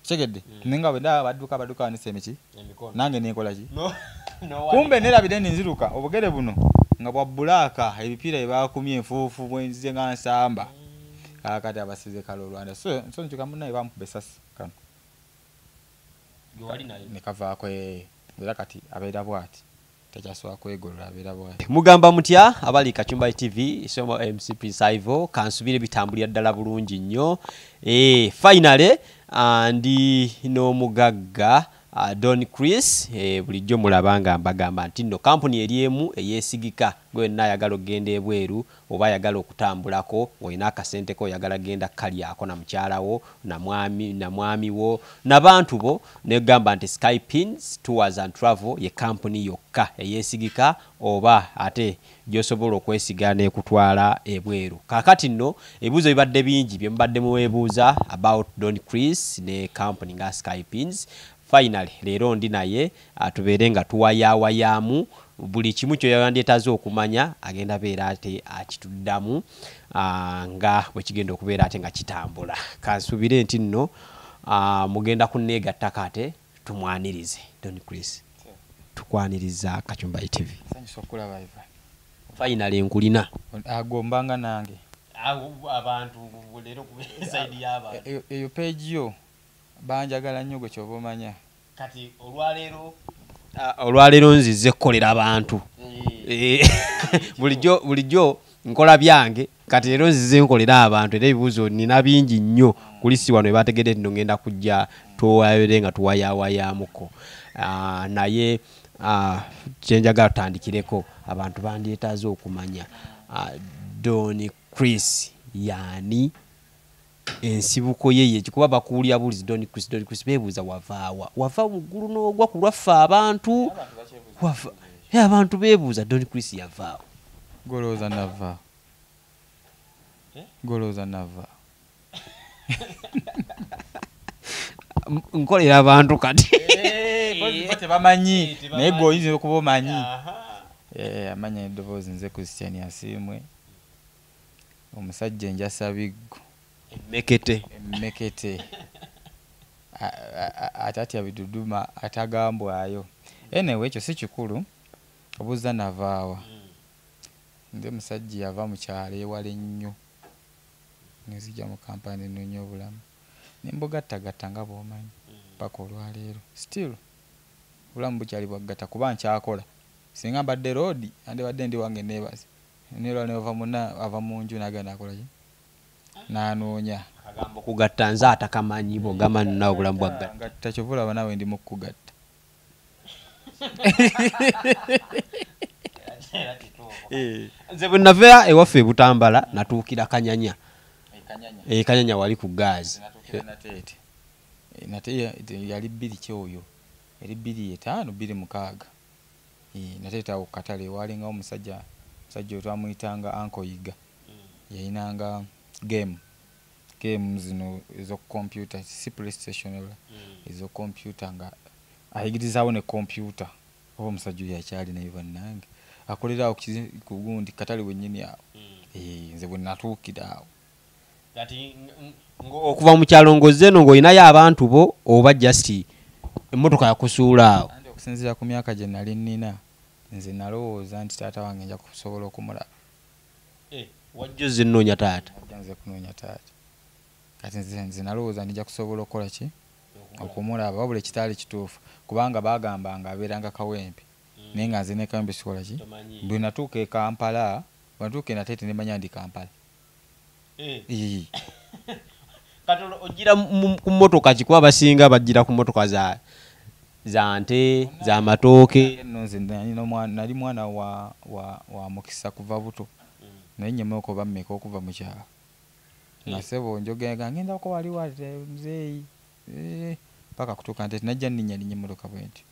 Chegedde ninga bwenda baduka wanise emiki nange nekola ki kumbe nerabide ninziruka obugere buno nga bwa bulaka ebipiira ebakumye enfuufu bwenzize nga nsamba kakati abasize kalo Rwanda so nchuka munna bamukubesasi kano Gwali nayo ne kavaako era kati abeera bwati takyaswa kwegolola abeera bwati mugamba mutya abali Kachumba TV somo MCP Saivo kansubire bitambulira ddala bulungi nnyo finally ndi no mugagga Don Chris bulijjo mulabanga mbagamba nti no company eriemu eyesigika gwe nayagala ogenda ebweru oba yagala okutambulako oyina akasente ko yagala genda kalyako na mkyalawo na mwami wo nabantu bo negamba nti Skypins Tours and Travel ye company yokka eyesigika oba ate gyosobola okwesigana ekutwala ebweru kakati nno ebibuzo bibadde bingi bye mbadde muwebuuza about Don Chris ne company nga Skypins finally lero ndi naye atubeere nga tuwayawayamu buli kimu kyo yandyetaze okumanya agenda beera ate akituddamu nga bwe kigenda okubeera ate nga kitambula kansubire nti nno mugenda kunneegattako ate tumwanirize Don Chris tukwaniriza Kachumba TV finally nkulina agombanga nange abantu lero kubeera y'abantu eyo page yo banjagala nnyo gwe kyoba omanya kati olwaleero nzize kukolera abantu bulijjo nkola byange kati leero nzize nkolera abantu era ebibuuzo nina bingi nnyo kuli si wano ebategedde nno ngenda kujja tuwayire nga tuwayawayamuko naye kyenjagala tutandikireko abantu bandyetaaze okumanya Don Chris yani ensibuko yeye kikuba bakuulya bulizi Don Chris bebuuza wava muggulu n'ogwa ku lwaffe abantu abantu bebuuza Don Chris yavaawo golooza nava nkolera abantu kati tebamanyi naye gwe oyinza okuba omanyi amanya eddoboozi nze Christian Asiimwe omusajja enjasa biggo emmekete atatya biduduma atagambwayo anyway ekyo si kikulu obuuza navaawa nze musajja yava mu kyalo ewala ennyo nezijja mu kampani ennoonya obulamu nembugattagatta nga bw'omanyi paka olwaleero still obulamu bukyali bwagatta kuba nkyakola singa mbadde roodi andibadde ndi wange neebaze nera neova muna ava mu nju nagenda akolaki nanoonya agambo kugatta nze atakamanyi bwogamba ninawe obulamu bwagatta kyovulaba nawe ndi mu kugatta nze bwe nava ewaffe Butambala natuukira Kanyanya Kanyanya wali ku gaazi nate yali 2 kyoyo eri 2:5 2:6 nateetawo ku katale walingawo omusajja otwamuyitanga Anko Yiga yayinanga game zino ezo computer si PlayStation ezo computer nga ayigirizawo ne computer oba omusajja yakyali naye bannange akolerawo ku gundi katale wennyini awo nze bwe natuukira awo kati okuva mu kyalo ngoze no ng'olinayo abantu bo oba just emmotoka yakusuula awo okusinziira ku myaka gye nali nnina nze nalowooza nti taata wange nja kusobola okumulaba wajja ozze nnoonya taata nze kunoonya taata kati nze nalowooza nija kusobola okukola ki okumulaba wabula ekitaali kituufu kubanga bagambanga abeeranga Kawempe naye nga nze ne Kawempe sikola ki bwe natuuka e Kampala bwe nateete ne manya ndi Kampala kati ogira ku mmotoka kikuba basinga bajjira ku mmotoka za nte za matooke nze nali mwana wa mukisa kuva buto naye nnyemeko bammeka okuva mu kyalo nga sebo njogera ngenda ko wali muzeeyi paka kutuuka nte najja nninnya emmotoka bwenti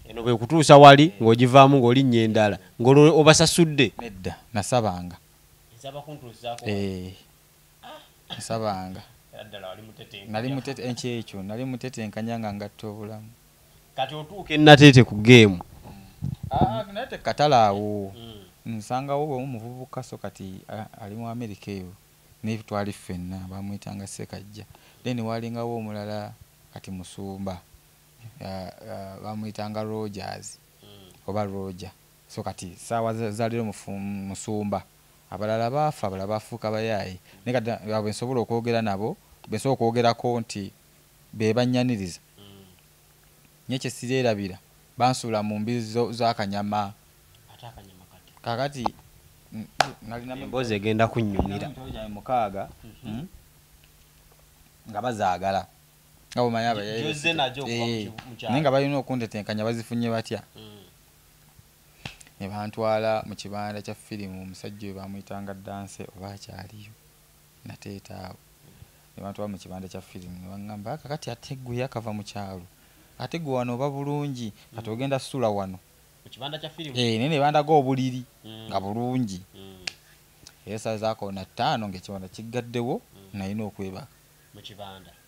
eno bwe kutuusa wali ng'ogivaamu ng'olinnye endala ng'obasasudde nedda nasabanga nasabanga nali mutete enkyekyo nali mutetenkanya nga ngatta obulamu kati otuuka ennateete ku geemu nate katalaawo nsangawo omuvubuka so kati ali mu Amerika eyo naye twali ffenna bamuyitanga Ssekajja then walingawo omulala kati musumba bamuyitanga Rogers oba Roger so kati saawa zaliro musumba abalala baafa abalala bafuuka bayaayi naye kati bwe nsobola okwogera nabo bwe nsobola okwogerako nti be bannyaniriza nye kyesireerabira bansuula mu mbizi z'akanyama kakati nalina emboozi egenda kunnyumira mukaaga nga bazaagala nga bwemanyi abaye naye nga balina okuntetenkanya bazifunye batya ne bantwala mu kibanda kya firimu omusajja we bamuyitanga Danse oba akyaliyo nateetaawo ne bantwala mu kibanda kya firimu ne baŋŋamba kakati ate ggwe yakava mu kyalo ate ggwe wano oba bulungi kati ogenda sula wano naye ne bandaga obuliri nga bulungi era saa zaako na 5 ng'ekibanda kiggaddewo nalina okwebaka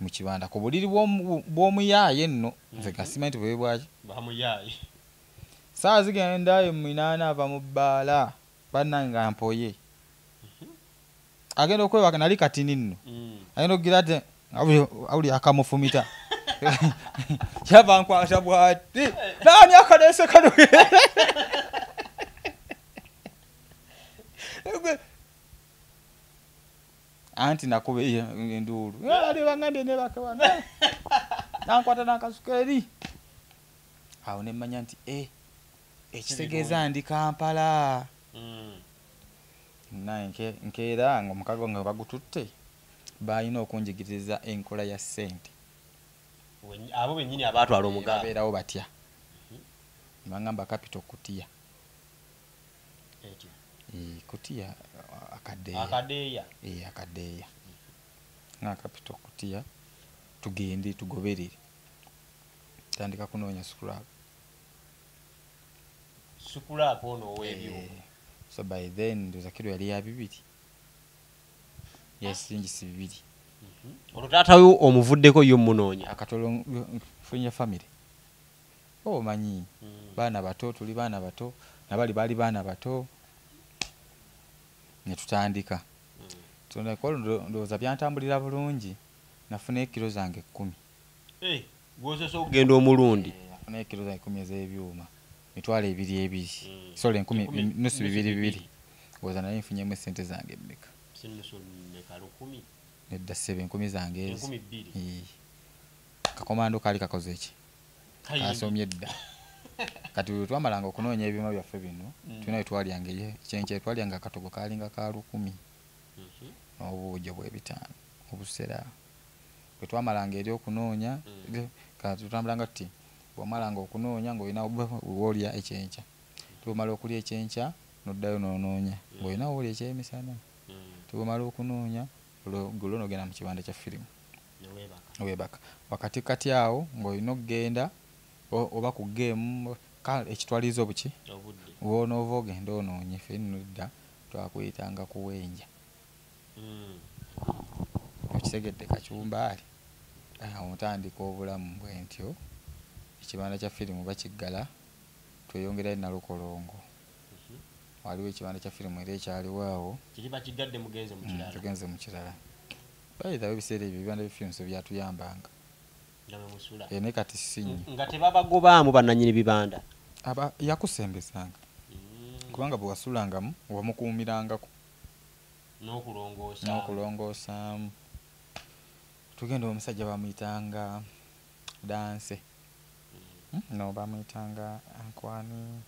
mu kibanda ku buliri bw'omuyaaye nno nze gasimanyi bwe bwaki saa zigenda yo mu 8 ava mu bbaala bannange nga mpoye agenda okwebaka nali katini nno agenda okugira ati awuli akamufumita kyava nkwata bwati naani akadeese kano anti nakuba enduulu ali bangambye nebakawana nankwata nakasuka eri awo nemmanya nti ekitegeeza ndi Kampala naye nkeera nga omukago nga bagututte balina okunjigiriza enkola ya ssente abo bennyini abaatwala omugaabo babeerawo batya bangamba capital kutiya kutiya akadeeya nga capital kutiya tugende tugoberere tandika kunoonya sukulapu ono ow'ebyuma so by then ndoza kiro yali ya 2 yasingisi 2 olwo taatawe omuvuddeko yo munoonya akatolo funya family omanyi baana bato tuli baana bato nabali bali baana bato ne tutandika tunakolo ndoza byantambulira bulungi nafuna kilo zange 10 gwososo okugenda omulundi nafuna kilo zange 10 ez'ebyuma mitwalo 2 sole 10 nusu 2 woza naye nfunyemu sente zange mmeka nedda 7 zange ezo kakomando kali kakoze eki kasomye dda kati twamalanga okunoonya ebyuma byaffe bino tulina twalyange ekyenke twalyanga akatogo kalinga ka 10 n'obuujo bw'ebitaano obusera bwe twamalanga eri okunoonya kati tutambulanga tuti bw'omalanga okunoonya ng'olina olya ekyenkya tubumala okulya ekyenkya n'oddayo n'onoonya ng'olina olya ekyemisana tubumala okunoonya olwo n'ogenda mu kibanda kya firimu weebaka wakati kati awo ng'olina okugenda oba ku geemu ekitwalizo buki bw'onoova ogenda onoonye ffe nno dda twakuyitanga kuwenja okitegedde Kacumbaali awo ntandika obulamu bwe ntyo ekibanda kya firimu bakiggala tweyongerayo Nalukolongo waliwo ekibanda kya firimu era ekyaliwo awo tugenze mu kirala bayitawo ebiseera ebyo ebibanda by'efirimu byatuyambanga naye kati sinye nga tebabagobaamu bannannyini bibanda yakusembezanga kubanga bwe wasulangamu wamukuumirangako n'okulongoosaamu tugenda omusajja bamuyitanga Danse no bamuyitanga Ankwani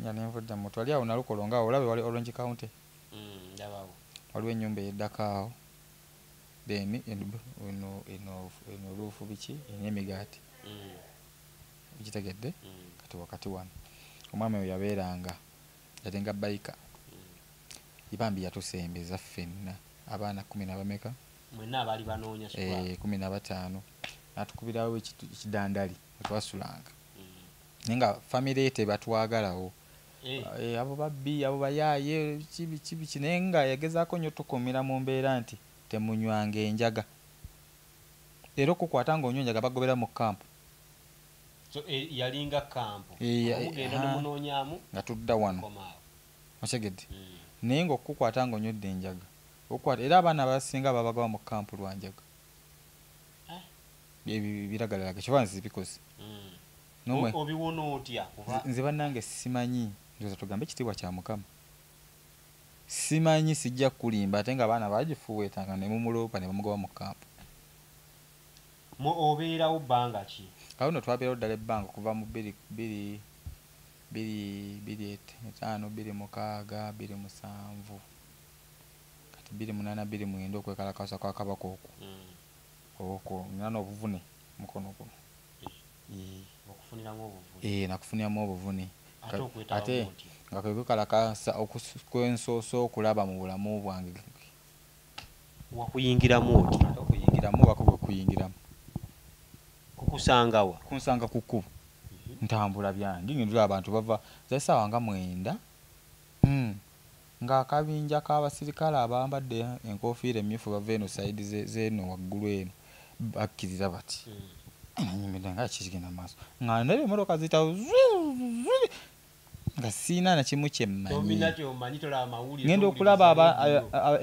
nga nenvudde mu twali awo Nalukolongo awo olabe wali Orange County waliwo ennyumba eyeddako awo then eno luufu biki enyemigaati bikitegedde kati wakati wano omwami oyo yabeeranga yatenga bayika ibambi yatusembeza ffenna abaana 10 n'abameka mwenna abaali banoonya 15 natukubirawo ekidandali etwasulanga naye nga famire ye tebatwagalawo abo babbi abo bayaaye kibiki naye nga yagezaako nnyo tukumira mu mbeera nti temunywanga enjaga era okukwata ng'onywa enjaga bagobera mu kampu yalinga kampu omugenda nemunoonyaamu nga tudda wano okyegedde naye ng'okukwata ng'onywedde enjaga era abaana abasinga babagoba mu kampu lwa njaga biragalalage kibanzi zibikoze nomwe obiwona otya kuba nze bannange simanyi ndoza tugambe ekitiibwa kya Mukama simanyi sijja kulimba ate nga abaana bagifuweetanga ne mumuloopa ne bamugoba mu kampu obeerawo bbanga ki awo no twabeerawo ddala ebbanga okuva mu 2005 kati 2008 okwekalakasa kwa kabaka okwo nina n'obuvune mukono guno nakufuniramu obuvune ate nga kwekalakasa okwensoosa okulaba mu bulamu bwange wakuyingiramu oti okuyingiramu bako gwe kuyingiramu kukusangawa kunsanga ku kkubo ntambula byange ngindula abantu bava zesaawa nga 9 nga akabinja k'abasirikale abambadde enkofiira emmyufu bava eno sayidi zeno waggulu eno bakkiriza bati nyimidde nga kigenda maaso nga nere emmotoka zita nga siina na kimu kyemmanyi ngenda okulaba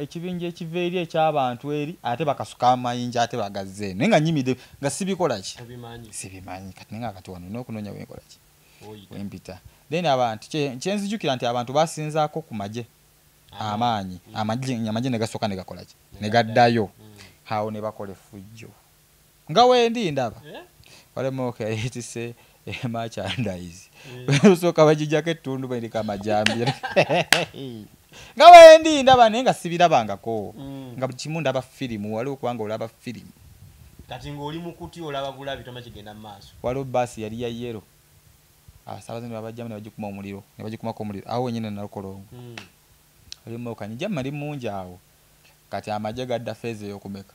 ekibinja ekiva eri eky'abantu eri ate bakasuka amayinja ate bagazze naye nga nyimidde nga sibikola ki sibimanyi kati nenga kati wano n'okunoonya wenkola ki wempita then abantu kyenzijukira nti abantu basinzaako ku magye amaanyi amagye ne gasooka ne gakola ki ne gaddayo awo ne bakola effujjo nga wendi ndaba walemoka yayitise merchandise usooka bagijjako ettundu bendika amajambira nga wendi ndaba naye nga sibirabangako nga kimu ndaba firimu waliwo kubanga olaba firimu kati ng'oli mu kuti olaba bulabi toma kigenda mu maaso waliwo baasi yali ya yero abasaabaze ne babajjamu ne bagikuma omuliro ne bagikumako omuliro awo wenyine nalukolongo olimoka nijja mali mungi awo kati amagye gadda feeza ey'okumeka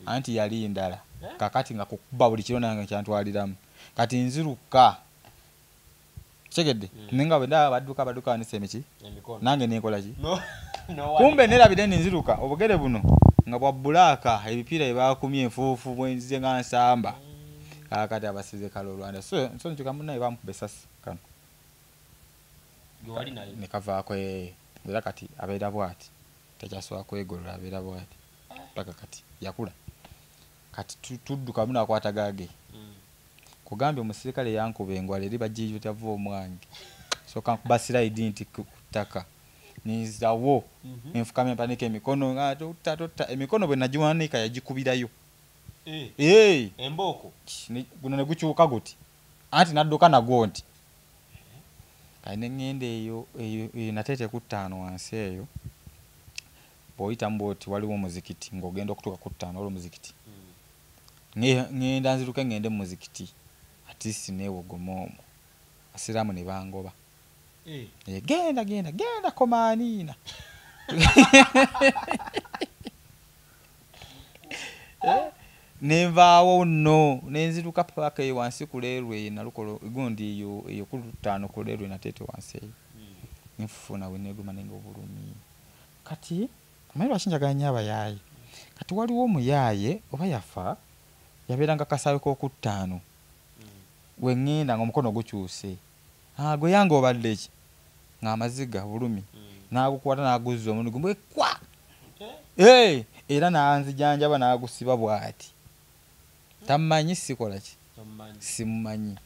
anti yali ndala kakati nga kukuba buli kiro nange kyantwaliramu kati nziruka tegedde ninga bwenda badduka wanise emiki nange nenkola ki kumbe nerabire nziruka obugere buno nga bwa bulaka ebipiira ebakumye enfuufu bwenzize nga nsamba kakati abasize kalo Rwanda so nkyuka munnaye bamukuba essasi kano ne kavaako era kati abeera bwati takyasobola kwegolola abeera bwati paka kati yakula kati tudduka muno akwata gage kugambye omusirikale yankuba engwala eri bagiyitava omwange soka nkuba siraidi nti kutaka nizawo enfukamya mpanike emikono nga totta emikono bwe nagiwanika yagikubirayo emboko guno ne gukyuka guti anti nadduka nagwo nti kayine ngende eyo nateete ku 5 wansi eyo bw'oyita mboti waliwo omuzikiti ng'ogenda okutuuka ku 5 olwo omuzikiti ngenda nziruke ngende mu muzikiti atisi neewogoma omwo basiraamu ne bangoba genda komaaniina nenvaawo nno nenziruka paka eyo wansi ku leerwe nalukolo gundi eyo ku 5 ku leerwe nateete wansi eyo nfufuna weneguma nenga obulumi kati amanyi lwaki njagala nnyo abayaaye kati waliwo omuyaaye oba yafa yabeeranga kasaawe k'oku 5 wengenda nga omukono gukyuse gwe yange obadde ki ng'amaziga bulumi n'agukwata n'aguzza omundi gumwe kwa era n'anzijanjaba n'agusiba bw'ati tammanyi sikola ki simumanyi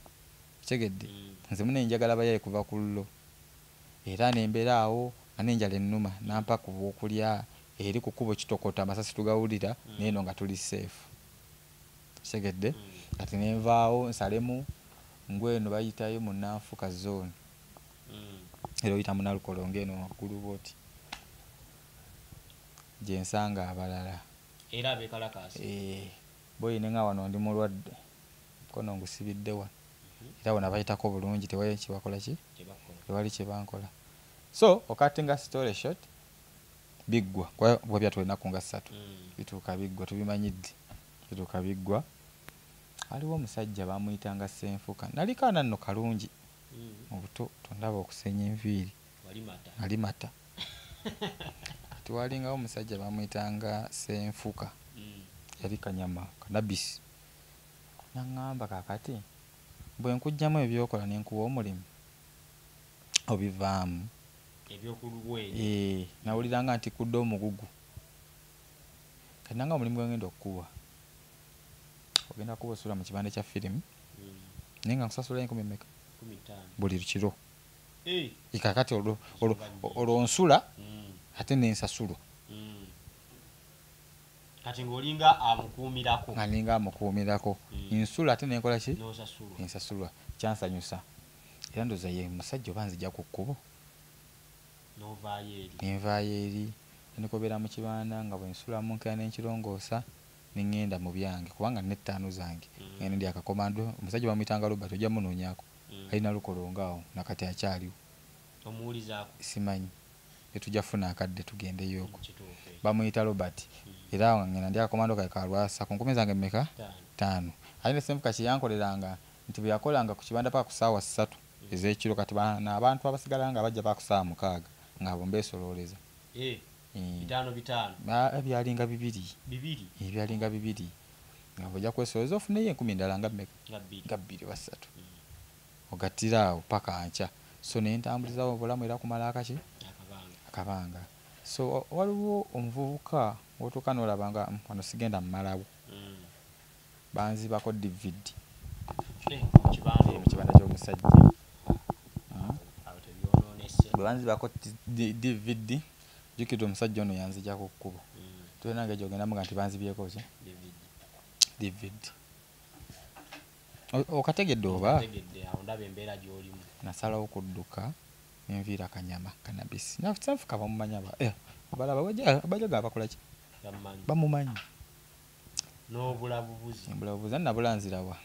kitegedde nze mune njagala bayaaye kuva ku llo era nembeera awo nga n'enjala ennuma nampa ku bwokulya eri ku kkubo kitokota amasasi tugawulira neeno nga tuli safe kitegedde kati nenvaawo nsalemu ngweno bayitayo mu Nanfuka zone era oyita munalukolongo eno waggulu bwoti gyensanga abalala era abekalakasi boyine nga wano ndi mulwadde kono ngusibidde wano era wano bayitako bulungi tewali kibakola ki tewali kyebankola so okatinga story short biggwa bwe byatwala ennaku nga 3 bituuka biggwa tubimanyidde bituuka biggwa aliwo omusajja bamuyitanga Senfuka nalikaana nno kalungi mu buto tondaba okusenya enviiri ali mata tiwalingawo omusajja bamuyitanga Senfuka yali kanyama kanabisi naŋŋamba kakati bwe nkugjamu ebyokola nenkuwa omulimu obivaamu nawuliranga nti kudde omugugu kati nanga omulimu gwengenda okukuwa ogenda kuba osula mu kibanda kya firimu naye nga nkusasula 10 mmeka 15 buli kiro kakati olwo nsula ate nensasulwa kati ng'olinga amukuumirako nga ninga amukuumirako nsula ate nenkola ki n'osasulwa ensasulwa kyansanyusa era ndoza ye musajja oba nzija ku kkubo nenvaayo eri nikobeera mu kibanda nga bwe nsula mu nkera n'enkirongoosa nengenda mu byange kubanga n'ettaano zange ngenda ndi akakomando omusajja bamuyitanga Robert ojja munoonyaako alina lukolongaawo nakati akyaliwo omuwulizaako simanyi etujja funa akadde tugendeyooko bamuyita Robert era nga ngenda ndi akakomando kae kalwasa ku nkumi zange mmeka 5 alina Semufuka kyeyankoleranga nti bwe yakolanga ku kibanda paka ku ssaawa 3 ez'ekiro kati abantu abasigala nga bajja paka ku ssaawa 6 ng'abo mbeesolooleza ebyalinga bibiri nga bwojja kwesolooza ofuneyo 10 endala nga mmeka nga 2 oba 3 ogattira awo paka nkya so nentambulizawo obulamu era kumala akabanga so waliwo omuvubuka wotuuka n'olaba nga wano sigenda mmalawo banzibako DVD mu kibanda ky'omusajja bwe banzibako DVD jjukira omusajja ono yanzija ku kkubo tulina nga gyogendamu nga nti banzibyeko ki DVD okategedde oba nasalawo kudduka nenviira Kanyama Cannabis Semufuka bamumanya balaba abajaga bakola ki bamumanyi n'obulabubuzi nabulanzirawa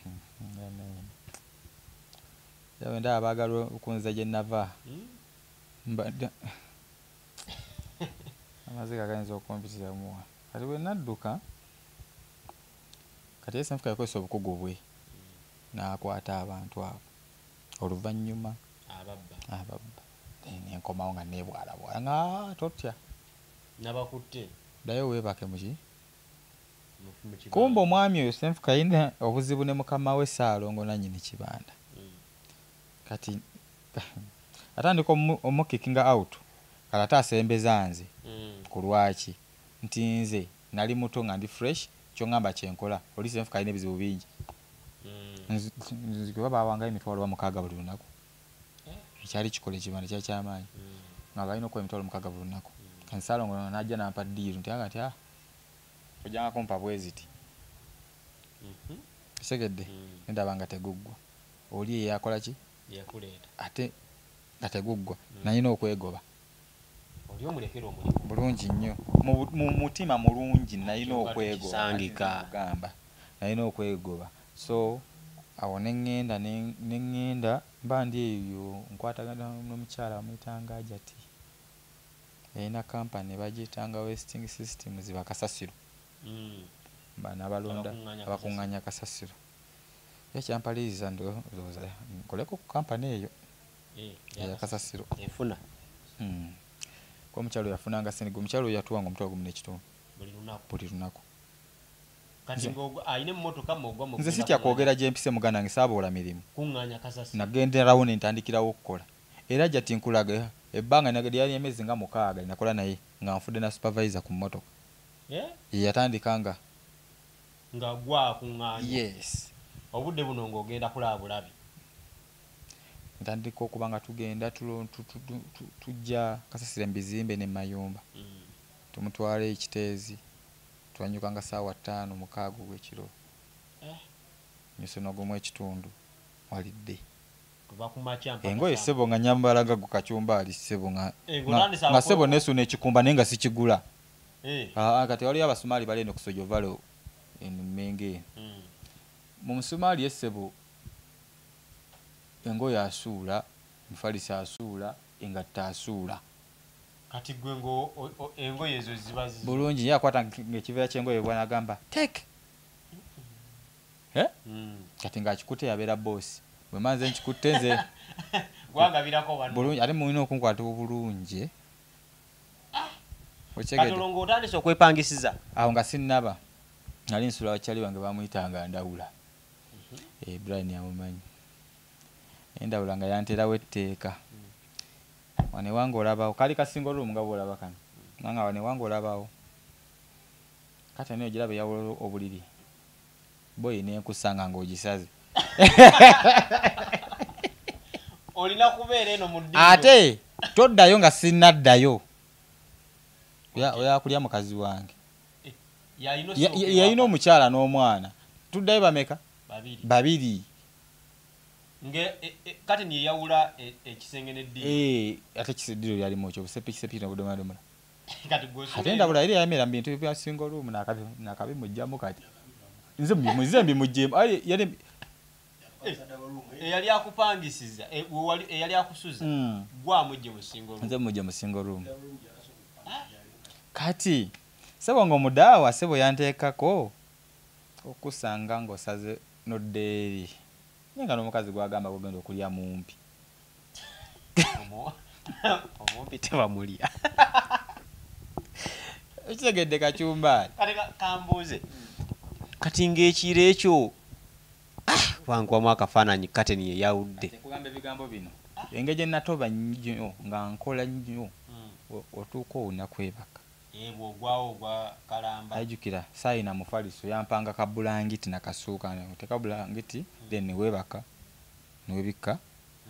wenda abaagala okunza gye nava amaziga gayinza okumpitiramuwa kati bwe nadduka kati Semufuka yakozesa obukugu bwe n'akwata abantu abo oluvannyuma ababba nenkomawo nga nebwalabwala nga totya nabakutte ddayo weebake muki kumba omwami oyo Semufuka yina obuzibu ne mukama we Ssaalongo nannyini kibanda kati atandika omukikinga out kala ate asembeza nze ku lwaki nti nze nali muto nga ndi fresh kyongamba kyenkola oli Semufuka alina ebizibu bingi nzikuba bawanga emitwalo 6 buli lunaku ekyali kikola ekibanda kyali kyamaanyi nga balina okuba emitwalo 6 buli lunaku kandi Ssaalongo najja nampa ddiiru nti agati ojjanga kumpa bweziti segedde ndaba nga teguggwa oli eyakola ki ate nga teguggwa nalina okwegoba bulungi nnyo mu mutima mulungi nalina okwegoba nalina okwegoba so awo neŋŋenda mba ndi eyo nkwatagana n'omukyala amuyitanga Ajati yalina kampani bagiyitanga Wasting Systems bakasasiro bana abalonda abakuŋŋanya kasasiro ekyampaliriza ndowooza nkoleko ku kampani eyo eyakasasiro efuna ko omukyalo yafunanga sente omukyalo oyo yatuwanga omutwalo gumu n'ekitundu buli lunaku nze sitya kwogera gye mpise muganda nge saaboola mirimu nagenderawo ne ntandikirawo okukola era Ajati nkulaga ebbanga lyali emyezi nga 6 nakola naye nga nfudde na supervisor ku mmotoka yatandika nga yes obudde buno ng'ogenda kulaba bulabi ntandika okuba nga tugenda tujja kasasira mu bizimbe ne mayumba tumutwala ekiteezi twanyuka nga ssaawa 5-6 gw'ekiro nyosono gumu ekitundu walidde engoye ssebo nga nyambalaga gu kacumbaali ssebo nga ssebo nesuna ekikumba naye nga sikigula kati waliyo abasumaali bali eno kusojovalo emmenge mu musumaali essebo engoye asuula mufalisi asuula engatta asuula kati gwe engoye ezo ziba bulungi ye akwata ng'ekiveera ky'engoye bwanagamba take kati ng'akikutte yabeera boosi bwe manze nkikutte nze bulungi ate mulina okunkwata obulungi katolongo otandise okwepangisiza awo nga sinnaba nali nsula wakyali wange bamuyitanga Ndawula Brian yamumanyi Ndawula nga yanterawo etteeka wane wange olabawo kali kasinga olumu nga bwolaba kano nanga wane wange olabawo kati niyo girabe yawula obuliri boy nenkusanga ng'ogisaze olina kubeera eno mu ddiiro ate toddayo nga sinnaddayo oyakulya mukazi wange yalina omukyala n'omwana tuddayo bameka babiri kati niyeyawula ekisenge n'eddiiro ate kisidiro lyalimu ekyo busepi nobudomadomola ate ndabula eri yayamera mu bintu bya single room nakabimugjamu kati nze mbimugjeemu eyali akupangisiza eyali akusuza gwamujje mu single room nze mujje mu single room kati sebo ng'omudaawa sebo yanteekako okusanga ng'osaze noddeeri nga n'omukazi gwagamba kugenda okulya mumpi omumpi tebamulya ekitegedde kacumbaali kati kambuuze kati ng'ekiro ekyo wankuwamu akafaananyi kateni yeyawudde kugamba ebigambo bino engeri gye natoba nnyo nga nkola nnyo otuuka olunakwebaka bwogwawo ogwa kalamba ayijukira saayina mufaliso yampanga kabulangiti nakasuuka oteka bulangiti then niwebaka niwebika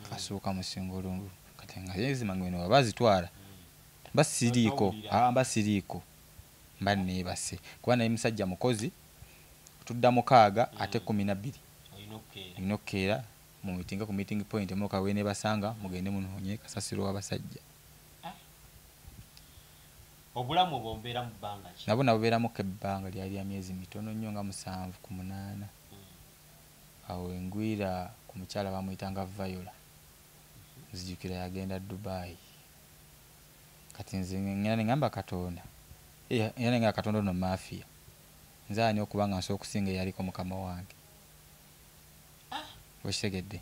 kasuuka mu singolungu kati nga yezima ngweno wabazitwala basiriiko basiriiko mba neebase kuba naye musajja mukozi tudda mukaaga ate 12 olina okukeera mu mitinga ku meeting point emoka wene basanga mugende munoonye kasasiro w'abasajja obulamu obwombeera mu bbanga ki nabo nabubeeramu kebbanga lyali lya myezi mitono nnyo nga 7 ku 8 awo engwira ku mukyala bamuyitanga Viola nzijukira yagenda Dubai kati nze ngenda ngamba Katonda yana nga Katonda no mafia nze ani okuba nga nsobola okusinga eyaliko mukama wange wekitegedde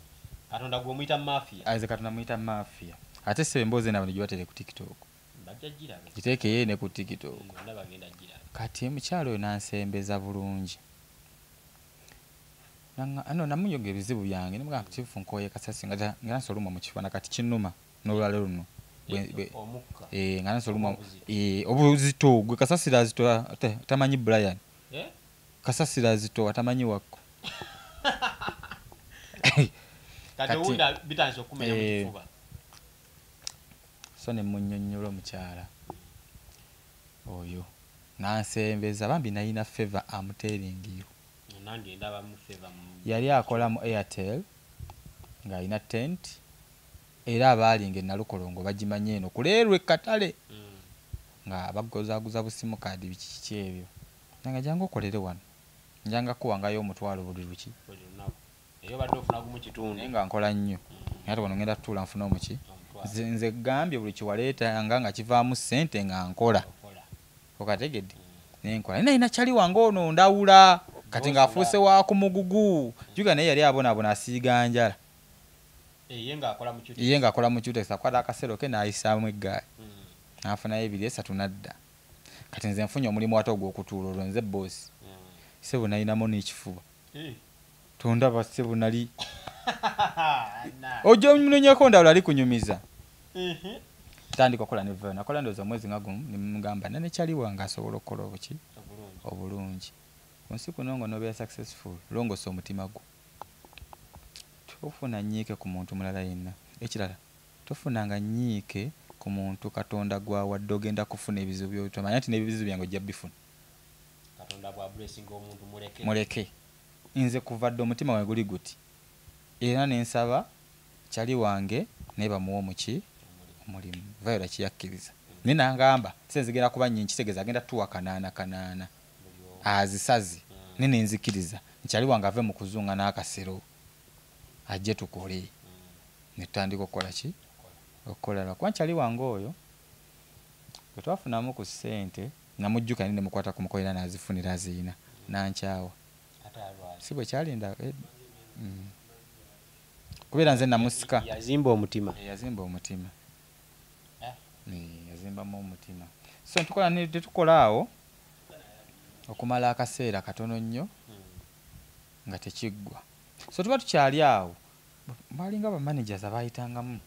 Katonda gw'omuyita mafia aize Katonda muyita mafia ate sebe emboozi nabo negibatere ku TikTok giteeke ye ne ku TikTok kati mukyalo oyo nansembeza bulungi ano namuyonga ebizibu byange nimugamba kitifu nkoye kasasi nga nsoluma mu kifaana kati kinnuma n'olwala luno nga nsoluma obuzito gwe kasasira azito tamanyi Brian kasasira azito atamanyi wakko kati unda bitanso kumenya mu kifuba so ne munnyonnyola omukyala oyo nansembeza bambi nalina favor amuteringiyo nange ndaba mu favor yali akola mu Airtel ng'alina tent era abaalinga ennalukolongo bagimanye eno kuleerwe katale nga bagozaaguza busimu kaadi biki ebyo nanga jangu okolere wano njanga kuwangayo omutwalo buli luki eyo badde ofuna gumu kitundu nga nkola nnyo ate wano ngenda tutuula nfuna omuki nze gambye buli kiwaleetanga nga kivaamu ssente nga nkola okategedde nenkola nina kyali wange ono ndawula kati ng'afuuse wa ku mugugu juga naye yali abonaabona asiiga njala ye ng'akola mu kyuteesa akwata akasero ke n'ayisaamu eggaali n'afunayo 2-3 nadda kati nze nfunye omulimu ate ogw'okutuula olwo nze boosi sebo nalinamu n'ekifuba tondaba sebo nali ojja omunonyeko ndawula ali kunyumiza tandika okukola ne vyo nakola ndowooza omwezi nga gumu nimugamba nanekyali wange asobola okukola obuki obulungi kunsi kuno nga nobeera successful longosa omutima gwo tofuna nyiike ku muntu mulala yenna ekirala tofunanga nyiike ku muntu Katonda gwawadde ogenda kufuna ebizibu byotomanya nti n'ebizibu byange ojja bifuna Katonda bwa blessing omuntu muleke nze kuvadde omutima wange guli guti era nensaba kyali wange naye bamuwa omuki omulimu Viola kiyakkiriza naye nangamba senzigenda kuba nnyo nkitegeeza agenda tuwa kanaana azisazi naye nenzikiriza nkyali wange ave mu kuzunga n'akasero ajje tukole ne tutandika okukola ki okukola kuba nkyali wange oyo bwe twafunamu ku ssente namujjuka ne mukwata ku mukoera n'azifunira aziyina nankyawa si bwe kyalinda kubeera nze namusika yazimba omutima yazimbamu omutima so tetukola awo okumala akaseera katono nnyo nga tekiggwa so tuba tukyali awo balinga bamanagers abayitangamu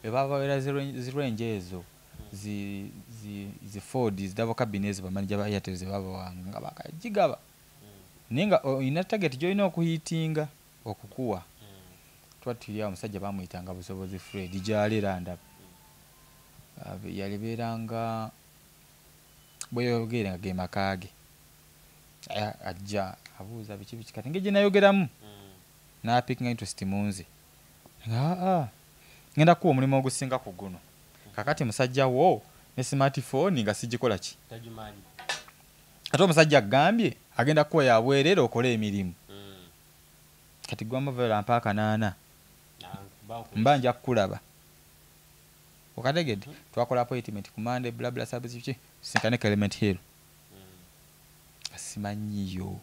bebabawera zirenje ezo zi Ford double cabin ezo bamanager ba Airtel ze babawanga nga bakajigaba ninga ina target gy'olina okuhitinga okukuwa twatulya omusajja bamuyitanga Busobozi Fred gy'alera ndaba yalibeeranga bweyogere nga ge makaage ajja abuuza biki kati ng'egye nayogeramu n'apikinga interest mu nze ngenda kuwa omulimu ogusinga ku guno kakati musajja wo ne smartphone nga sigikola ki ate omusajja agambye agenda kuwa yabwerera okola emirimu kati gwamuvera mpaaka 8 mba nja kukulaba okategedde twakola appointment ku Monday blabla service ki sinkane Clement Hill asimanyiyo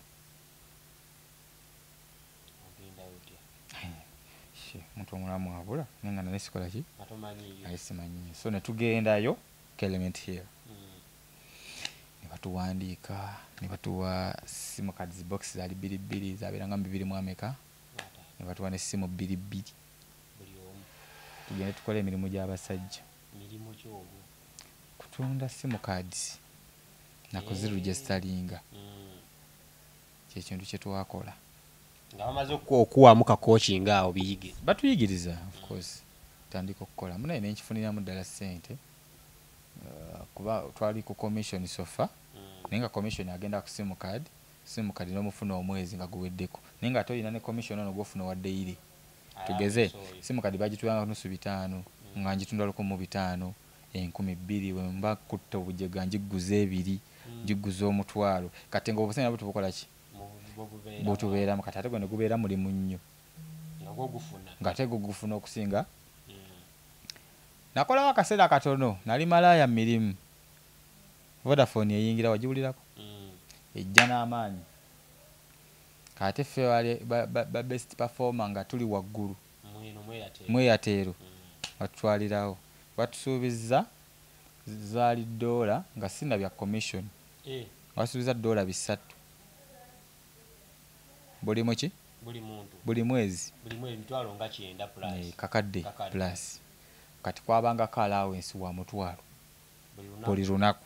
muntu omulamu abula nenga nanesikola ki ayisimanyiyo so netugendayo Clement Hill nebatuwandiika nebatuwa simu cards box zali 2 zabeeranga 2 mu ameka nebatuwa ne simu 2 tugende tukola emirimu gy'abasajja kutunda simu cards nakuziregisteringa kyekintu kyetwakola nga bamaze okuwamu ka coaching awo biyige batuyigiriza of course tandika okukola munaye nenkifuniramu ddala ssente kuba twali ku commission sofa nenga commission agenda ku simu card n'omufuna omwezi nga guweddeko nenga ate olina ne commission ono gwofuna wa daily tugeze simu card bagitwanga nusu 5 nga njitunda 1,500 2,000 wemba kutta obujega njiguza 2 njiguza omutwalo kati nga obusenya butubukola ki butubeera mu katate gwene gubeera mulimu nnyo nga ate gufuna okusinga nakolawo akaseera katono nali malaya mirimu Vodafone eyingira wagiwulirako ejja n'amaanyi kate ffe wali ba best performer nga tuli waggulu mweyatero batwalirawo batusuubiza zaali $, nga sina bya commission basuubiza $300 buli muki buli mwezi mitwalo nga 9 plus kakadde plus kati kwabanga ka allowance wa mutwalo buli lunaku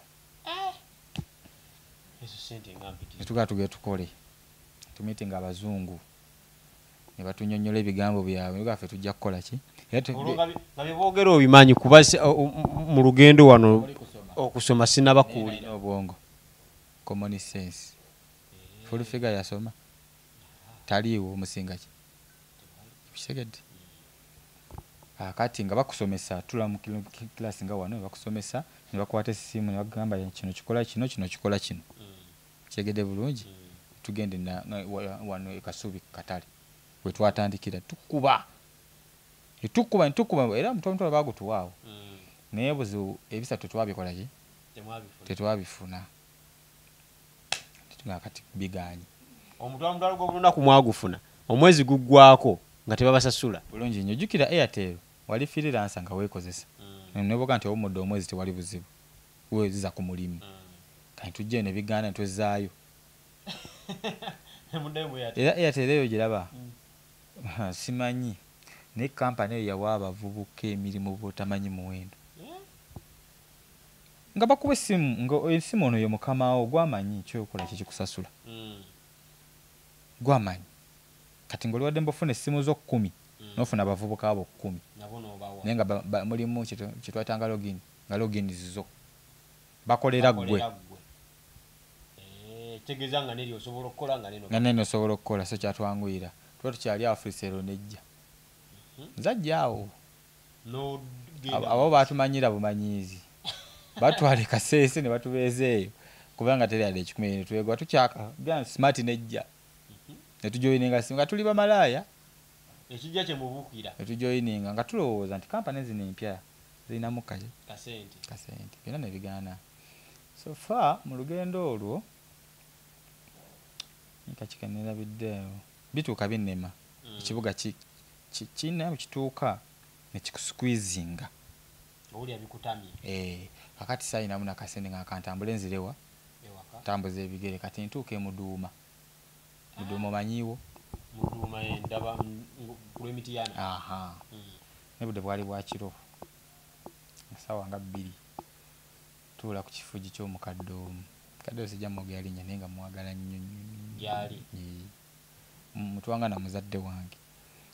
tuge tukole tumitinga abazungu ne batunyonnyola ebigambo byabwe gaffe tujja kukola ki nga byeboogera obimanyi kuba mu lugendo wano okusoma sinabakuulira obwongo common sense full figure yasoma taliiwo omusinga ki kisegedde kati nga bakusomesa tula mu class nga wano bakusomesa ne bakwata essimu ne bagamba kino kikola kino kikola kino kyegedde bulungi tugende wano ekasubi katale we twatandikira tukuba era mutomutola bagutuwaawo naye buzibu ebisatu twabikola ki tetwabifuna tutunga kati biganyi omutwalo gw'olunaku mwagufuna omwezi guggwako nga tebabasasula bulungi nnyo jjukira Airtel wali freelancer nga weekozesa neboga nti owumudde omwezi tewali buzibu weziza ku mulimu kati tujje ne bigaana ntwezaayo era Airtel eyo giraba simanyi naye kampani eyo yawa abavubuka emirimu botamanyi muwendo nga bakuba essimu nga essimu ono yo mukamawo gwamanyi kyokola kikusasula gwamanyi kati ng'oliwadde mbofuna essimu zo 10 n'ofuna abavubuka abo 10 naye nga mulimu kyetwatanga login nga login zizo bakolera ggwe tegeeza nga neri osobola okukola nga neno osobola okukola so kyatwanguyira tuba tukyali afurisero nejja nzajja awo abo batumanyira bumanyiizi batwale kaseese ne batubeeza eyo kubanga teri yadde 10 ne twegwa tukyaka smart nejja ne tujoyininga nga tuli bamalaaya ekijja kye mubukira ne tujoyininga nga tulowooza nti kampani zino empya zirinamu kasente byonna ne bigaana so far mu lugendo olwo nkakikenera biddeewo bituuka binnema ekibuga kinnamu kituuka ne kikusqueezinga owulira bikutamye kakati sayinamu nakasente nga kantambule nzirewa tambuza ebigere kati ntuuka emuduuma muduuma omanyiiwo muduuma ndaba kulwemitiyana nebudde bwali bwakiro sawa nga 2 tuula ku kifugi ky'omukadde omu kadde sijja mwogera linnya naye nga mwagala nnyo Gyali. mutwanga na muzadde wange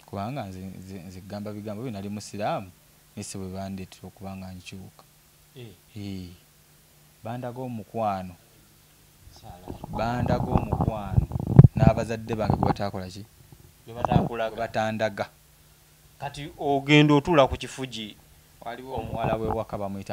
kubanga nze gamba bigambo byo nali musiraamu nese bwe bandeetera okubanga nkyuka bandaga omukwano n'abazadde bange gwe bataakola ki gwe batandaga kati ogenda otuula ku kifugi waliwo omuwala w'ewaka bamuyita